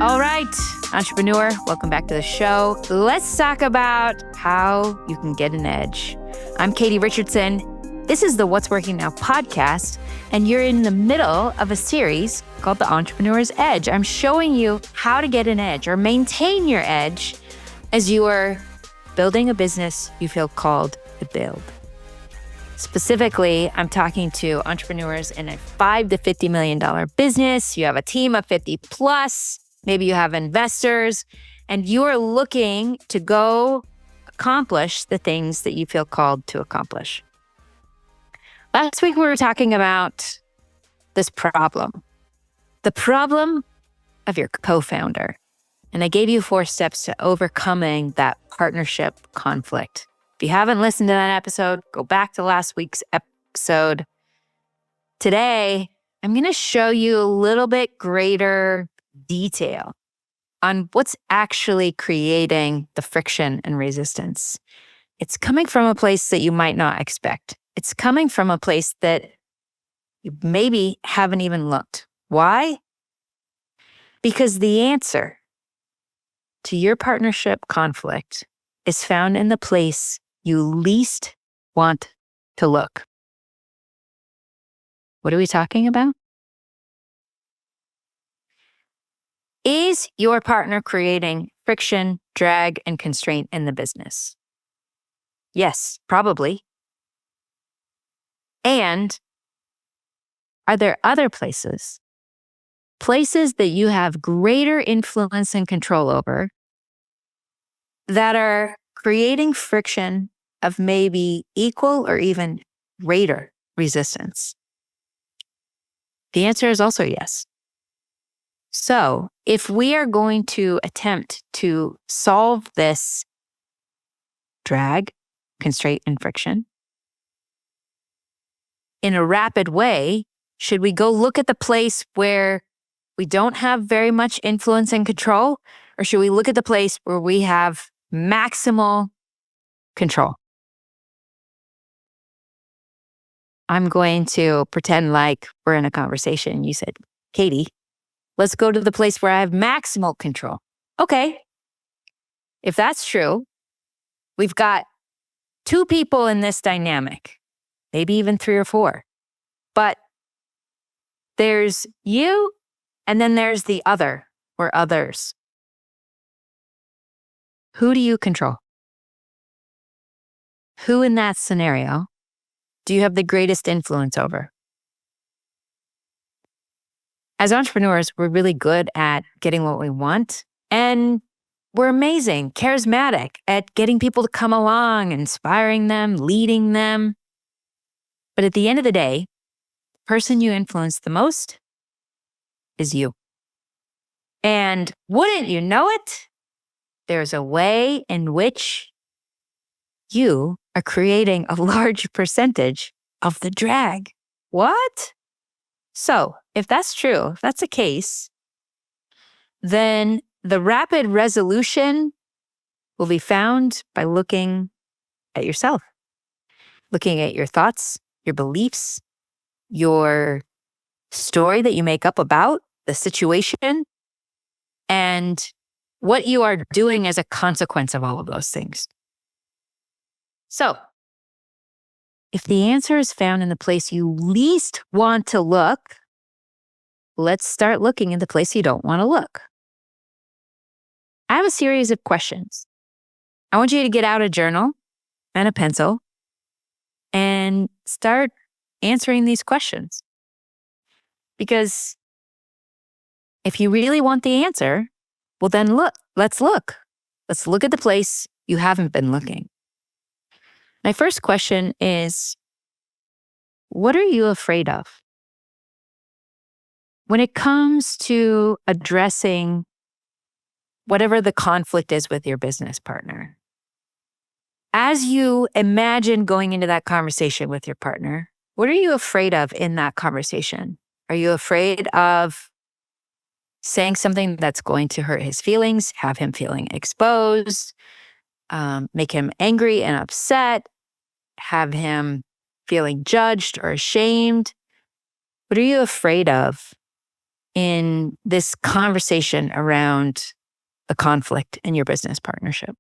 All right, entrepreneur, welcome back to the show. Let's talk about how you can get an edge. I'm Katie Richardson. This is the What's Working Now podcast, and you're in the middle of a series called The Entrepreneur's Edge. I'm showing you how to get an edge or maintain your edge as you are building a business you feel called to build. Specifically, I'm talking to entrepreneurs in a $5 to $50 million business. You have a team of 50 plus. Maybe you have investors, and you are looking to go accomplish the things that you feel called to accomplish. Last week, we were talking about this problem, the problem of your co-founder. And I gave you 4 steps to overcoming that partnership conflict. If you haven't listened to that episode, go back to last week's episode. Today, I'm going to show you a little bit greater detail on what's actually creating the friction and resistance. It's coming from a place that you might not expect. It's coming from a place that you maybe haven't even looked. Why? Because the answer to your partnership conflict is found in the place you least want to look. What are we talking about? Is your partner creating friction, drag, and constraint in the business? Yes, probably. And are there other places that you have greater influence and control over that are creating friction of maybe equal or even greater resistance? The answer is also yes. So if we are going to attempt to solve this drag, constraint, and friction in a rapid way, should we go look at the place where we don't have very much influence and control, or should we look at the place where we have maximal control? I'm going to pretend like we're in a conversation. You said, Katie, let's go to the place where I have maximal control. Okay. If that's true, we've got 2 people in this dynamic, maybe even 3 or 4. But there's you, and then there's the other or others. Who do you control? Who in that scenario do you have the greatest influence over? As entrepreneurs, we're really good at getting what we want, and we're amazing, charismatic at getting people to come along, inspiring them, leading them. But at the end of the day, the person you influence the most is you. And wouldn't you know it, there's a way in which you are creating a large percentage of the drag. What? So if that's true, if that's the case, then the rapid resolution will be found by looking at yourself, looking at your thoughts, your beliefs, your story that you make up about the situation, and what you are doing as a consequence of all of those things. So, if the answer is found in the place you least want to look, let's start looking in the place you don't want to look. I have a series of questions. I want you to get out a journal and a pencil and start answering these questions. Because if you really want the answer, well then let's look. Let's look at the place you haven't been looking. My first question is, what are you afraid of? When it comes to addressing whatever the conflict is with your business partner, as you imagine going into that conversation with your partner, what are you afraid of in that conversation? Are you afraid of saying something that's going to hurt his feelings, have him feeling exposed, make him angry and upset, have him feeling judged or ashamed? What are you afraid of in this conversation around the conflict in your business partnership?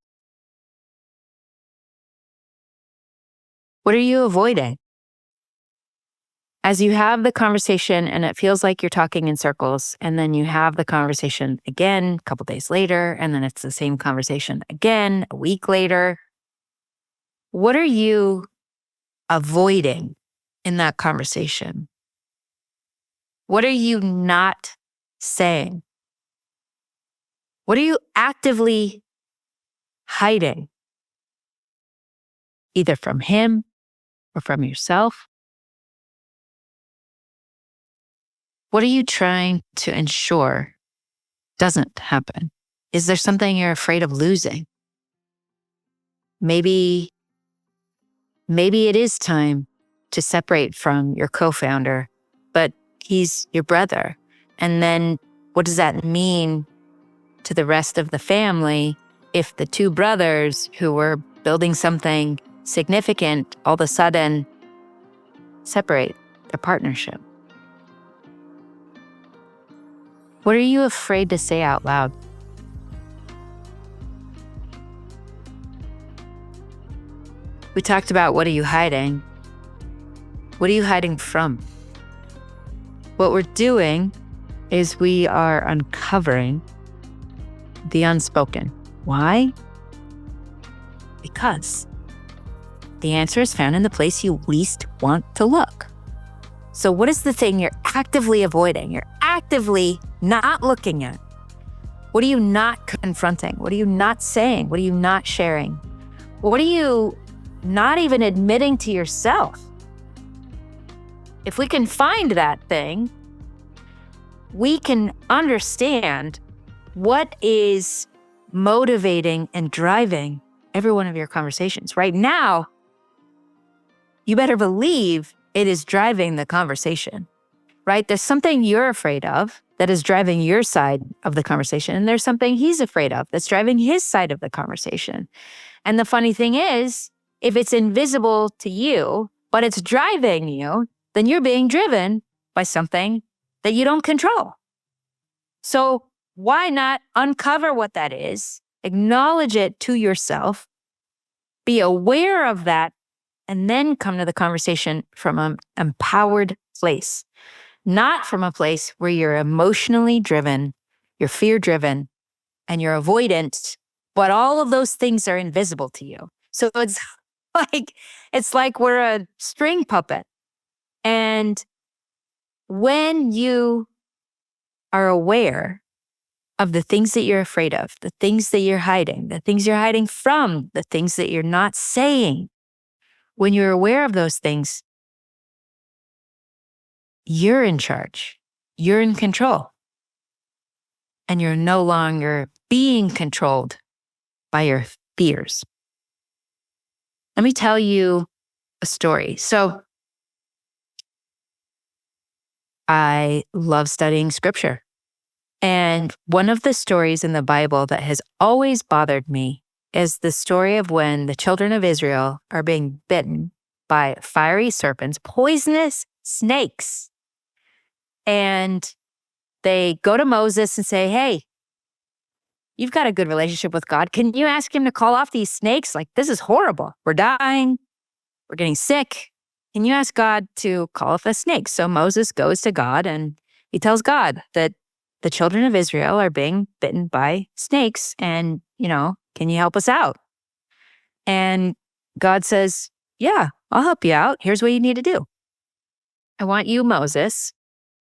What are you avoiding? As you have the conversation and it feels like you're talking in circles, and then you have the conversation again a couple days later, and then it's the same conversation again a week later, what are you avoiding in that conversation? What are you not saying? What are you actively hiding, either from him or from yourself? What are you trying to ensure doesn't happen? Is there something you're afraid of losing? Maybe it is time to separate from your co-founder, but he's your brother. And then what does that mean to the rest of the family if the two brothers who were building something significant all of a sudden separate their partnership? What are you afraid to say out loud? We talked about what are you hiding? What are you hiding from? What we're doing is we are uncovering the unspoken. Why? Because the answer is found in the place you least want to look. So what is the thing you're actively avoiding? You're actively not looking at. What are you not confronting? What are you not saying? What are you not sharing? What are you not even admitting to yourself? If we can find that thing, we can understand what is motivating and driving every one of your conversations. Right now, you better believe it is driving the conversation, right? There's something you're afraid of that is driving your side of the conversation, and there's something he's afraid of that's driving his side of the conversation. And the funny thing is, if it's invisible to you, but it's driving you, then you're being driven by something that you don't control. So why not uncover what that is, acknowledge it to yourself, be aware of that, and then come to the conversation from an empowered place, not from a place where you're emotionally driven, you're fear driven, and you're avoidant, but all of those things are invisible to you. So it's like we're a string puppet. And when you are aware of the things that you're afraid of, the things that you're hiding, the things you're hiding from, the things that you're not saying, when you're aware of those things, you're in charge, you're in control, and you're no longer being controlled by your fears. Let me tell you a story. So I love studying scripture. And one of the stories in the Bible that has always bothered me is the story of when the children of Israel are being bitten by fiery serpents, poisonous snakes. And they go to Moses and say, hey, you've got a good relationship with God. Can you ask him to call off these snakes? Like, this is horrible. We're dying. We're getting sick. Can you ask God to call off the snakes? So Moses goes to God and he tells God that the children of Israel are being bitten by snakes and, can you help us out? And God says, yeah, I'll help you out. Here's what you need to do. I want you, Moses,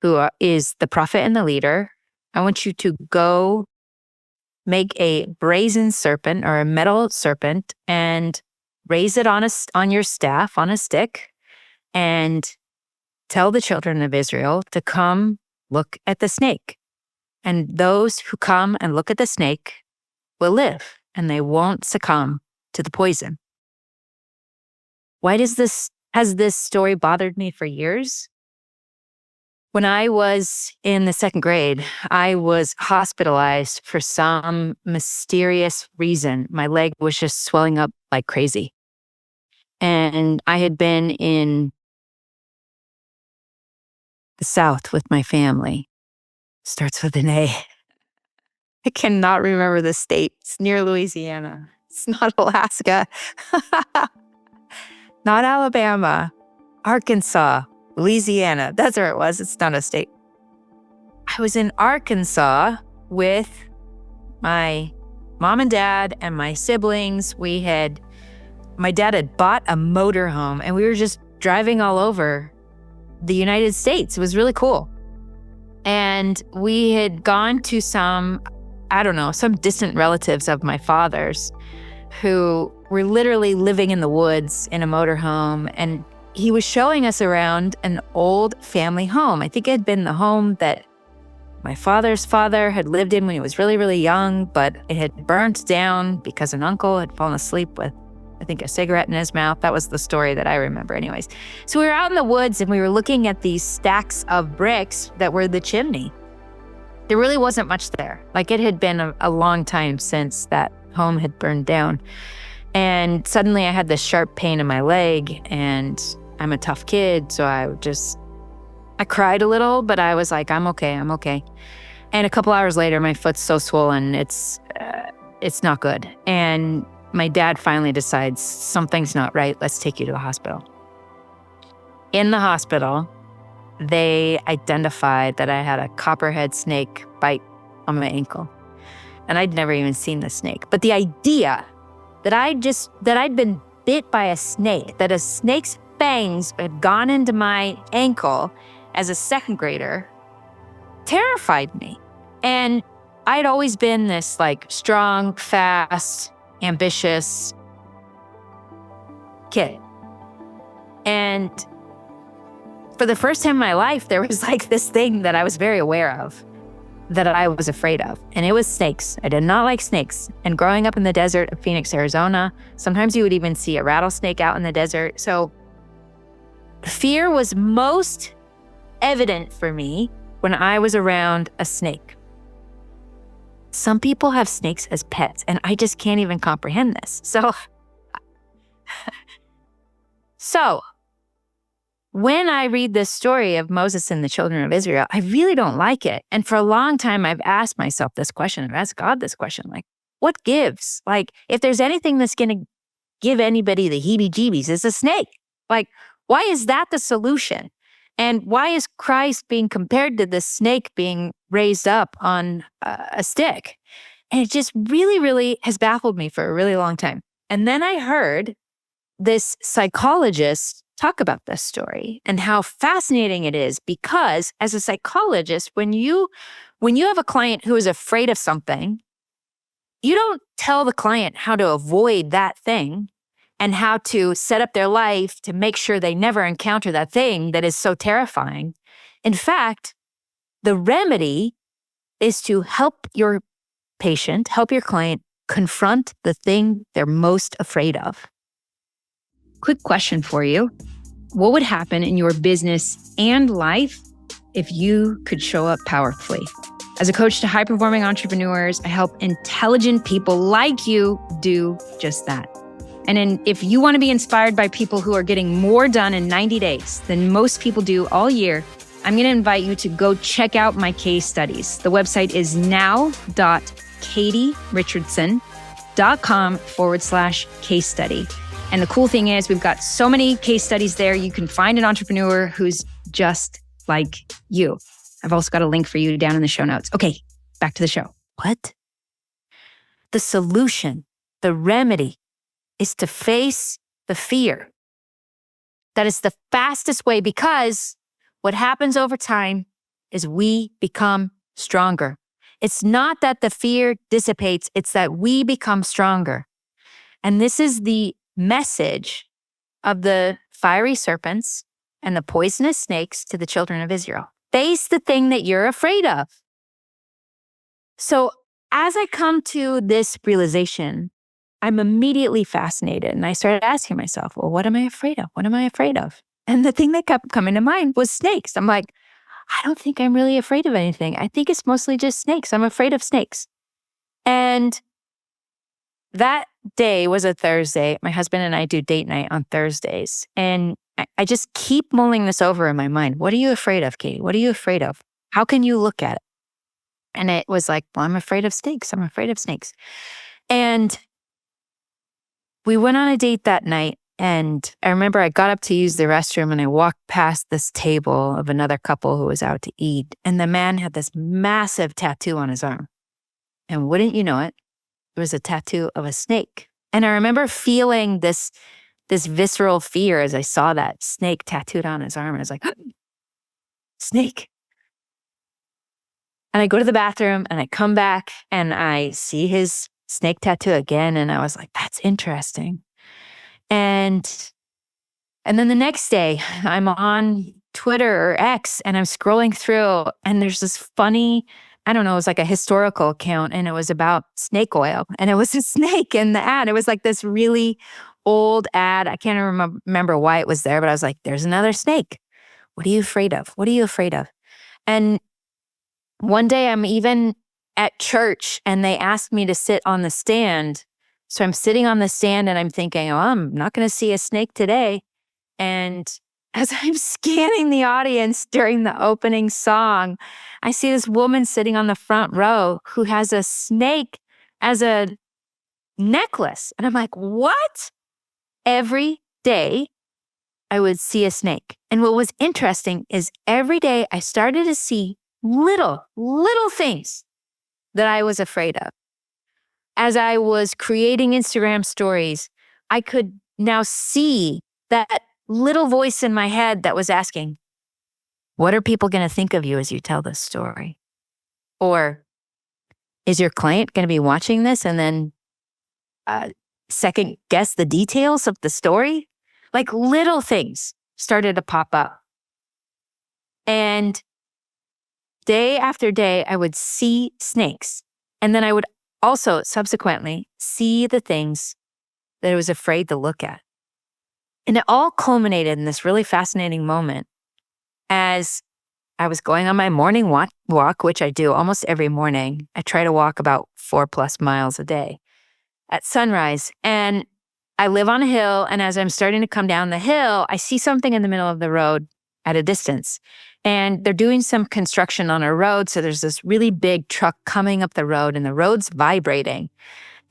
who is the prophet and the leader, I want you to go make a brazen serpent or a metal serpent and raise it on your staff, on a stick, and tell the children of Israel to come look at the snake. And those who come and look at the snake will live, and they won't succumb to the poison. Why has this story bothered me for years? When I was in the second grade, I was hospitalized for some mysterious reason. My leg was just swelling up like crazy. And I had been in the South with my family. Starts with an A. I cannot remember the state. It's near Louisiana. It's not Alaska. Not Alabama. Arkansas. Louisiana. That's where it was. It's not a state. I was in Arkansas with my mom and dad and my siblings. My dad had bought a motorhome and we were just driving all over the United States. It was really cool. And we had gone to some distant relatives of my father's who were literally living in the woods in a motorhome. And he was showing us around an old family home. I think it had been the home that my father's father had lived in when he was really, really young, but it had burnt down because an uncle had fallen asleep with, I think, a cigarette in his mouth. That was the story that I remember anyways. So we were out in the woods and we were looking at these stacks of bricks that were the chimney. There really wasn't much there. Like, it had been a long time since that home had burned down. And suddenly I had this sharp pain in my leg, and I'm a tough kid, so I cried a little, but I was like, I'm okay. And a couple hours later, my foot's so swollen, it's not good. And my dad finally decides something's not right. Let's take you to the hospital. In the hospital, they identified that I had a copperhead snake bite on my ankle. And I'd never even seen the snake. But the idea that I'd been bit by a snake, that a snake's fangs had gone into my ankle as a second grader, terrified me. And I'd always been this strong, fast, ambitious kid. And for the first time in my life, there was this thing that I was very aware of that I was afraid of. And it was snakes. I did not like snakes. And growing up in the desert of Phoenix, Arizona, sometimes you would even see a rattlesnake out in the desert. So fear was most evident for me when I was around a snake. Some people have snakes as pets, and I just can't even comprehend this. So when I read this story of Moses and the children of Israel, I really don't like it. And for a long time, I've asked myself this question. I've asked God this question, what gives? If there's anything that's going to give anybody the heebie-jeebies, it's a snake. Why is that the solution? And why is Christ being compared to the snake being raised up on a stick? And it just really, really has baffled me for a really long time. And then I heard this psychologist talk about this story and how fascinating it is, because as a psychologist, when you have a client who is afraid of something, you don't tell the client how to avoid that thing and how to set up their life to make sure they never encounter that thing that is so terrifying. In fact, the remedy is to help your client confront the thing they're most afraid of. Quick question for you. What would happen in your business and life if you could show up powerfully? As a coach to high-performing entrepreneurs, I help intelligent people like you do just that. And if you want to be inspired by people who are getting more done in 90 days than most people do all year, I'm going to invite you to go check out my case studies. The website is now.katierichardsson.com/case study. And the cool thing is we've got so many case studies there. You can find an entrepreneur who's just like you. I've also got a link for you down in the show notes. Okay, back to the show. What? The solution, the remedy, is to face the fear. That is the fastest way, because what happens over time is we become stronger. It's not that the fear dissipates, it's that we become stronger. And this is the message of the fiery serpents and the poisonous snakes to the children of Israel. Face the thing that you're afraid of. So as I come to this realization, I'm immediately fascinated, and I started asking myself, well, what am I afraid of? What am I afraid of? And the thing that kept coming to mind was snakes. I'm like, I don't think I'm really afraid of anything. I think it's mostly just snakes. I'm afraid of snakes. And that day was a Thursday. My husband and I do date night on Thursdays. And I just keep mulling this over in my mind. What are you afraid of, Katie? What are you afraid of? How can you look at it? And it was like, well, I'm afraid of snakes. I'm afraid of snakes. And we went on a date that night. And I remember I got up to use the restroom and I walked past this table of another couple who was out to eat. And the man had this massive tattoo on his arm. And wouldn't you know it, it was a tattoo of a snake. And I remember feeling this visceral fear as I saw that snake tattooed on his arm. And I was like, snake. And I go to the bathroom and I come back and I see his snake tattoo again. And I was like, that's interesting. And then the next day I'm on Twitter or X and I'm scrolling through and there's this funny, I don't know, it was like a historical account and it was about snake oil. And it was a snake in the ad. It was like this really old ad. I can't remember why it was there, but I was like, there's another snake. What are you afraid of? What are you afraid of? And one day I'm even at church and they asked me to sit on the stand. So I'm sitting on the stand and I'm thinking, oh, I'm not going to see a snake today. And as I'm scanning the audience during the opening song, I see this woman sitting on the front row who has a snake as a necklace. And I'm like, what? Every day I would see a snake. And what was interesting is every day I started to see little things that I was afraid of. As I was creating Instagram stories, I could now see that little voice in my head that was asking, what are people going to think of you as you tell this story? Or is your client going to be watching this and then second guess the details of the story? Like little things started to pop up. And day after day, I would see snakes. And then I would also subsequently see the things that I was afraid to look at. And it all culminated in this really fascinating moment as I was going on my morning walk, which I do almost every morning. I try to walk about 4+ miles a day at sunrise. And I live on a hill. And as I'm starting to come down the hill, I see something in the middle of the road at a distance. And they're doing some construction on a road. So there's this really big truck coming up the road and the road's vibrating.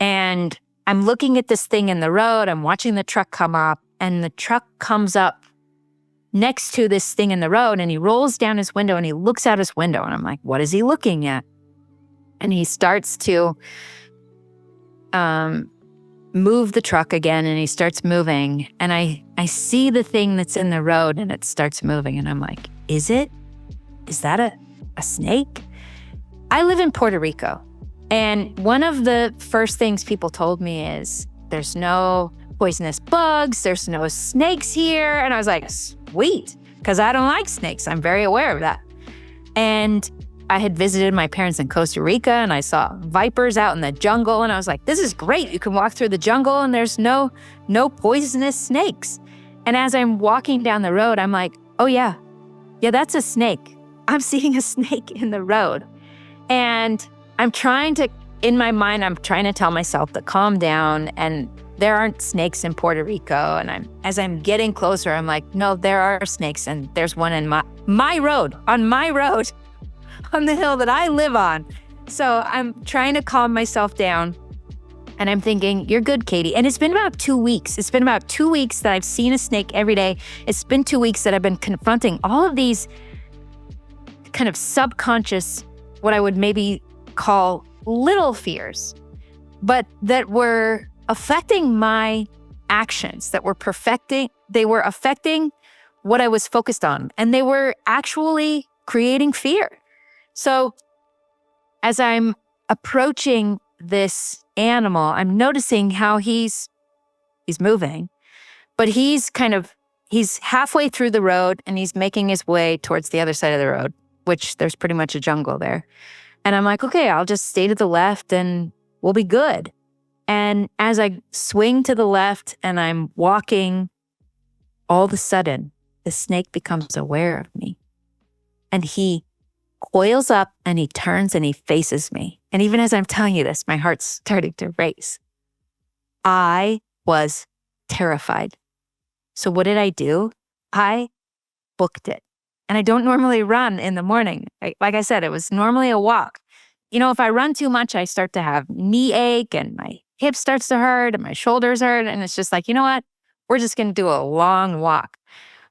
And I'm looking at this thing in the road. I'm watching the truck come up and the truck comes up next to this thing in the road and he rolls down his window and he looks out his window. And I'm like, what is he looking at? And he starts to move the truck again and he starts moving. And I see the thing that's in the road and it starts moving. And I'm like, is that a snake? I live in Puerto Rico. And one of the first things people told me is there's no poisonous bugs, there's no snakes here. And I was like, sweet, because I don't like snakes. I'm very aware of that. And I had visited my parents in Costa Rica and I saw vipers out in the jungle. And I was like, this is great. You can walk through the jungle and there's no poisonous snakes. And as I'm walking down the road, I'm like, oh yeah, that's a snake. I'm seeing a snake in the road. And in my mind, I'm trying to tell myself to calm down and there aren't snakes in Puerto Rico. And as I'm getting closer, I'm like, no, there are snakes and there's one in my road, on the hill that I live on. So I'm trying to calm myself down and I'm thinking, you're good, Katie. And it's been about 2 weeks. It's been about 2 weeks that I've seen a snake every day. It's been 2 weeks that I've been confronting all of these kind of subconscious, what I would maybe call little fears, but that were affecting my actions, they were affecting what I was focused on, and they were actually creating fear. So as I'm approaching this animal, I'm noticing how he's moving, but he's halfway through the road and he's making his way towards the other side of the road, which there's pretty much a jungle there. And I'm like, okay, I'll just stay to the left and we'll be good. And as I swing to the left and I'm walking, all of a sudden, the snake becomes aware of me. And he coils up and he turns and he faces me. And even as I'm telling you this, my heart's starting to race. I was terrified. So what did I do? I booked it. And I don't normally run in the morning. Like I said, it was normally a walk. if I run too much, I start to have knee ache and my hip starts to hurt and my shoulders hurt. And it's just like, you know what? We're just going to do a long walk.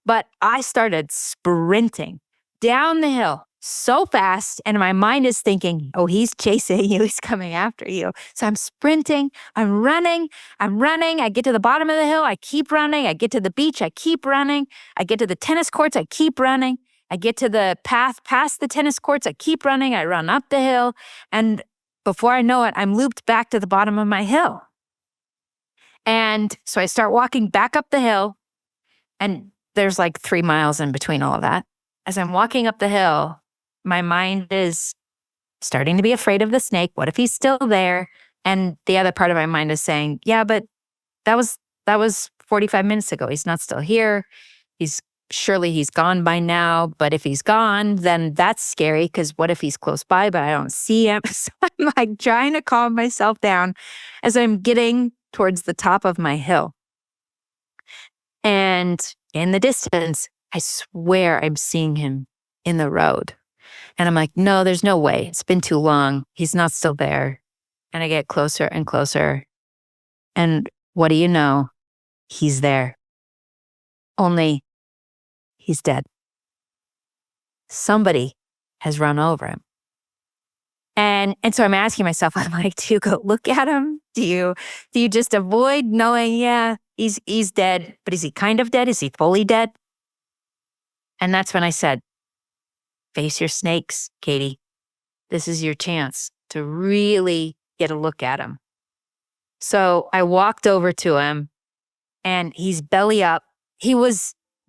But I started sprinting down the hill so fast, and my mind is thinking, oh, he's chasing you. He's coming after you. So I'm sprinting. I'm running. I get to the bottom of the hill. I keep running. I get to the beach. I keep running. I get to the tennis courts. I keep running. I get to the path past the tennis courts. I keep running. I run up the hill. And before I know it, I'm looped back to the bottom of my hill. And so I start walking back up the hill, and there's like 3 miles in between all of that. As I'm walking up the hill, my mind is starting to be afraid of the snake. What if he's still there? And the other part of my mind is saying, yeah, but that was 45 minutes ago. He's not still here. Surely he's gone by now. But if he's gone, then that's scary, because what if he's close by, but I don't see him? So I'm like trying to calm myself down as I'm getting towards the top of my hill. And in the distance, I swear I'm seeing him in the road. And I'm like, no, there's no way. It's been too long. He's not still there. And I get closer and closer. And what do you know? He's there. Only he's dead. Somebody has run over him. And so I'm asking myself, I'm like, do you go look at him? Do you just avoid knowing, yeah, he's dead, but is he kind of dead? Is he fully dead? And that's when I said, face your snakes, Katie. This is your chance to really get a look at him. So I walked over to him, and he's belly up.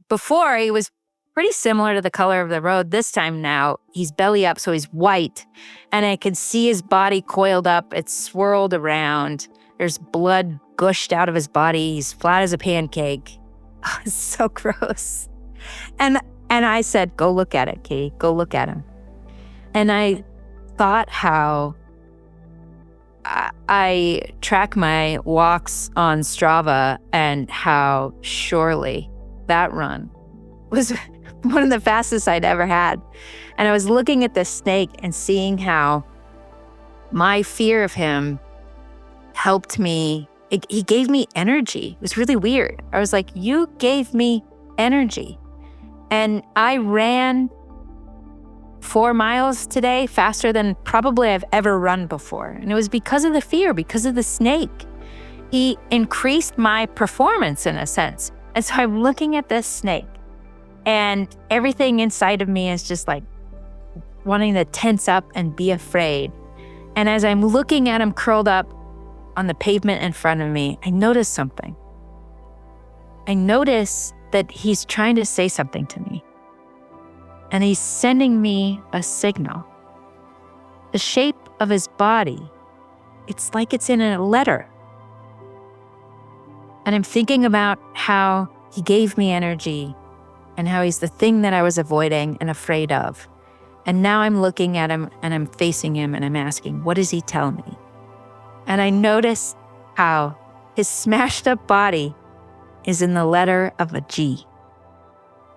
Before he was pretty similar to the color of the road. This time now, he's belly up, so he's white. And I could see his body coiled up. It's swirled around. There's blood gushed out of his body. He's flat as a pancake. Oh, it's so gross. And I said, go look at it, Katie. Go look at him. And I thought how I track my walks on Strava, and how surely that run was one of the fastest I'd ever had. And I was looking at this snake and seeing how my fear of him helped me. He gave me energy. It was really weird. I was like, you gave me energy. And I ran 4 miles today faster than probably I've ever run before. And it was because of the fear, because of the snake. He increased my performance in a sense. And so I'm looking at this snake, and everything inside of me is just like wanting to tense up and be afraid. And as I'm looking at him curled up on the pavement in front of me, I notice something. I notice that he's trying to say something to me. And he's sending me a signal. The shape of his body, it's like it's in a letter. And I'm thinking about how he gave me energy, and how he's the thing that I was avoiding and afraid of. And now I'm looking at him, and I'm facing him, and I'm asking, what does he tell me? And I notice how his smashed up body is in the letter of a G.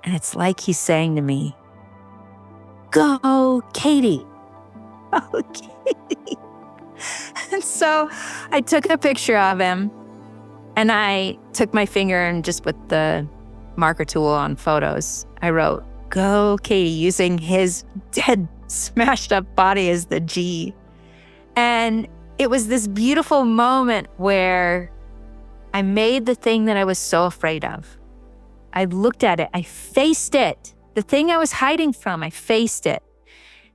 And it's like he's saying to me, go, Katie. Oh, Katie. And so I took a picture of him, and I took my finger, and just with the marker tool on photos, I wrote, go, Katie, using his dead, smashed up body as the G. And it was this beautiful moment where I made the thing that I was so afraid of. I looked at it, I faced it. The thing I was hiding from, I faced it.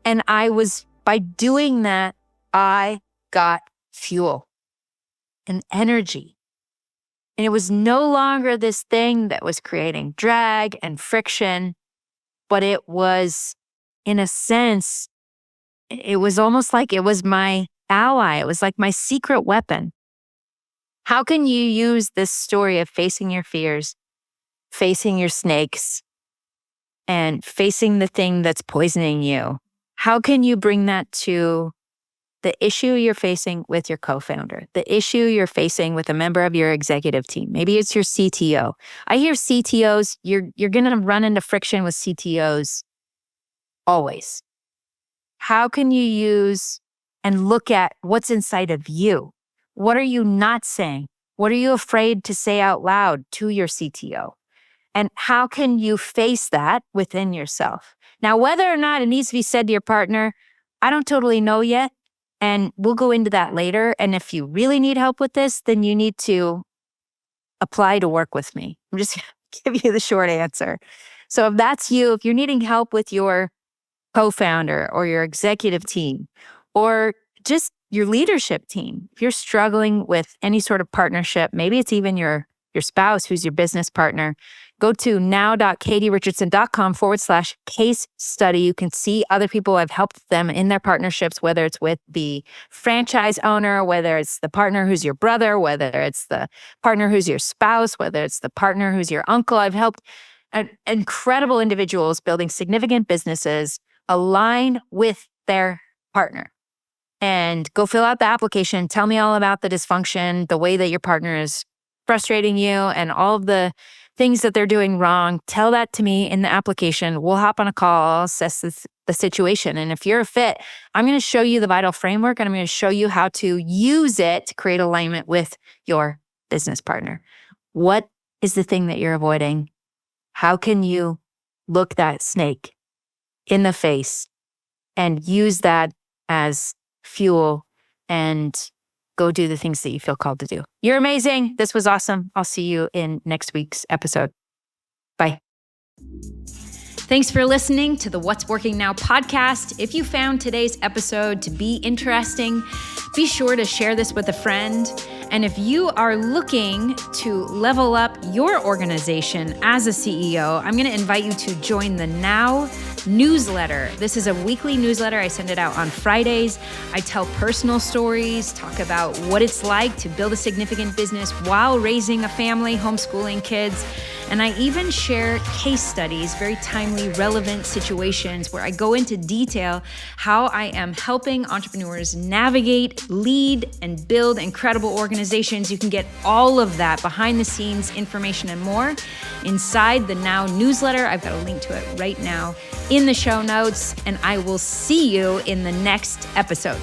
And by doing that, I got fuel and energy. And it was no longer this thing that was creating drag and friction, but it was, in a sense, it was almost like it was my ally. It was like my secret weapon. How can you use this story of facing your fears, facing your snakes, and facing the thing that's poisoning you? How can you bring that to the issue you're facing with your co-founder, the issue you're facing with a member of your executive team? Maybe it's your CTO. I hear CTOs, you're going to run into friction with CTOs always. How can you use and look at what's inside of you. What are you not saying? What are you afraid to say out loud to your CTO? And how can you face that within yourself? Now, whether or not it needs to be said to your partner, I don't totally know yet. And we'll go into that later. And if you really need help with this, then you need to apply to work with me. I'm just going to give you the short answer. So if that's you, if you're needing help with your co-founder or your executive team, or just your leadership team, if you're struggling with any sort of partnership, maybe it's even your spouse who's your business partner, go to now.katierichandson.com/case study. You can see other people I've helped them in their partnerships, whether it's with the franchise owner, whether it's the partner who's your brother, whether it's the partner who's your spouse, whether it's the partner who's your uncle. I've helped incredible individuals building significant businesses align with their partner. And go fill out the application. Tell me all about the dysfunction, the way that your partner is frustrating you, and all of the things that they're doing wrong. Tell that to me in the application. We'll hop on a call, I'll assess the situation. And if you're a fit, I'm going to show you the vital framework, and I'm going to show you how to use it to create alignment with your business partner. What is the thing that you're avoiding? How can you look that snake in the face and use that as fuel and go do the things that you feel called to do? You're amazing. This was awesome. I'll see you in next week's episode. Bye. Thanks for listening to the What's Working Now podcast. If you found today's episode to be interesting, be sure to share this with a friend. And if you are looking to level up your organization as a CEO, I'm going to invite you to join the Now newsletter. This is a weekly newsletter. I send it out on Fridays. I tell personal stories, talk about what it's like to build a significant business while raising a family, homeschooling kids. And I even share case studies, very timely, relevant situations where I go into detail how I am helping entrepreneurs navigate, lead, and build incredible organizations. You can get all of that behind the scenes information and more inside the Now newsletter. I've got a link to it right now in the show notes, and I will see you in the next episode.